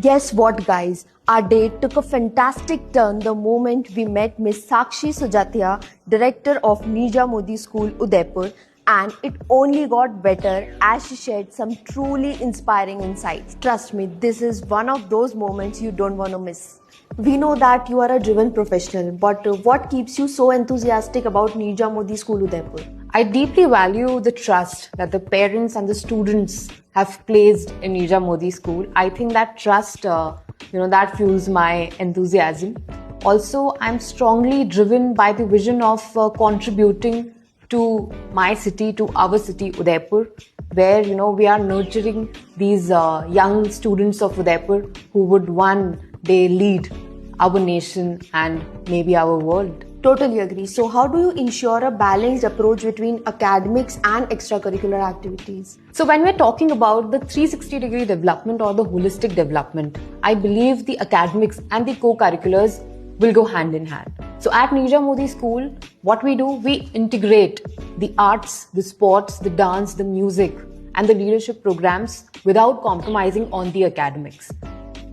Guess what, guys? Our day took a fantastic turn the moment we met Miss Sakshi Sujatia, director of Nija Modi School, Udaipur, and it only got better as she shared some truly inspiring insights. Trust me, this is one of those moments you don't want to miss. We know that you are a driven professional, but what keeps you so enthusiastic about Nija Modi School, Udaipur? I deeply value the trust that the parents and the students have placed in Nija Modi School. I think that trust, that fuels my enthusiasm. Also, I'm strongly driven by the vision of contributing to my city, to our city, Udaipur, where, we are nurturing these young students of Udaipur who would one day lead our nation and maybe our world. Totally agree. So, how do you ensure a balanced approach between academics and extracurricular activities? So, when we're talking about the 360-degree development or the holistic development, I believe the academics and the co-curriculars will go hand in hand. So, at Nija Modi School, what we do, we integrate the arts, the sports, the dance, the music, and the leadership programs without compromising on the academics.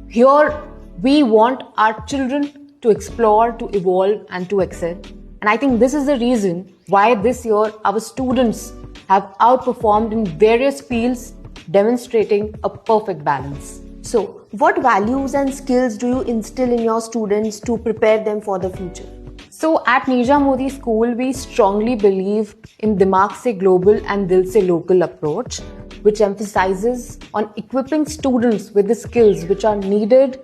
Here, we want our children to explore, to evolve, and to excel. And I think this is the reason why this year our students have outperformed in various fields, demonstrating a perfect balance. So, what values and skills do you instill in your students to prepare them for the future? So, at Nija Modi School, we strongly believe in Dimag Se Global and Dil Se Local approach, which emphasizes on equipping students with the skills which are needed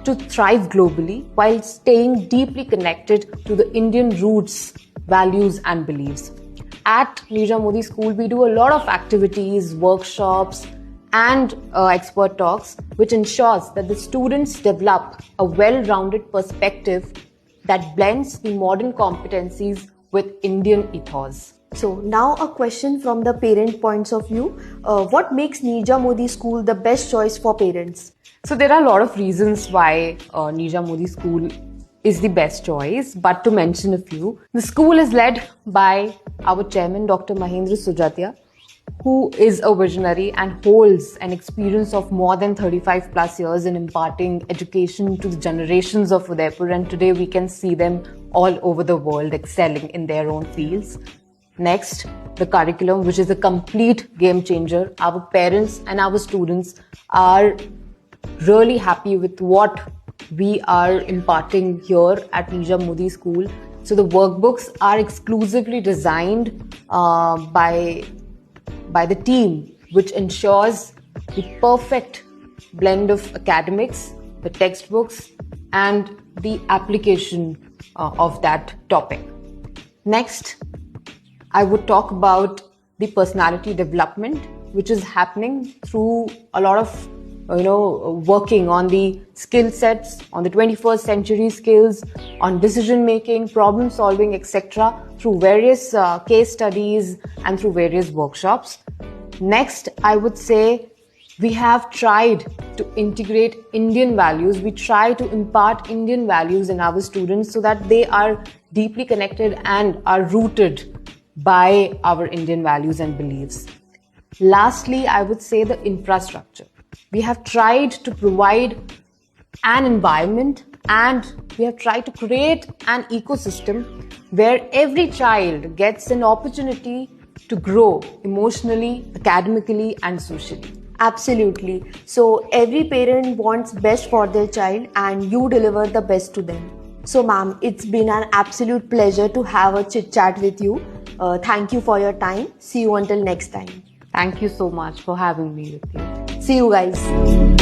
to thrive globally while staying deeply connected to the Indian roots, values and beliefs. At Nija Modi School, we do a lot of activities, workshops and expert talks, which ensures that the students develop a well-rounded perspective that blends the modern competencies with Indian ethos. So now a question from the parent points of view. What makes Nija Modi School the best choice for parents? So there are a lot of reasons why Nija Modi School is the best choice, but to mention a few, the school is led by our chairman, Dr. Mahendra Sujatia, who is a visionary and holds an experience of more than 35 plus years in imparting education to the generations of Udaipur, and today we can see them all over the world excelling in their own fields. Next, the curriculum, which is a complete game changer. Our parents and our students are really happy with what we are imparting here at Nija Modi School. So the workbooks are exclusively designed by the team, which ensures the perfect blend of academics, the textbooks, and the application of that topic. Next, I would talk about the personality development, which is happening through a lot of working on the skill sets, on the 21st century skills, on decision making, problem solving, etc., through various case studies and through various workshops. Next, I would say we have tried to integrate Indian values. We try to impart Indian values in our students so that they are deeply connected and are rooted by our Indian values and beliefs. Lastly, I would say the infrastructure. We have tried to provide an environment and we have tried to create an ecosystem where every child gets an opportunity to grow emotionally, academically and socially. Absolutely. So every parent wants best for their child and you deliver the best to them. So ma'am, it's been an absolute pleasure to have a chit chat with you. Thank you for your time. See you until next time. Thank you so much for having me with you. See you guys.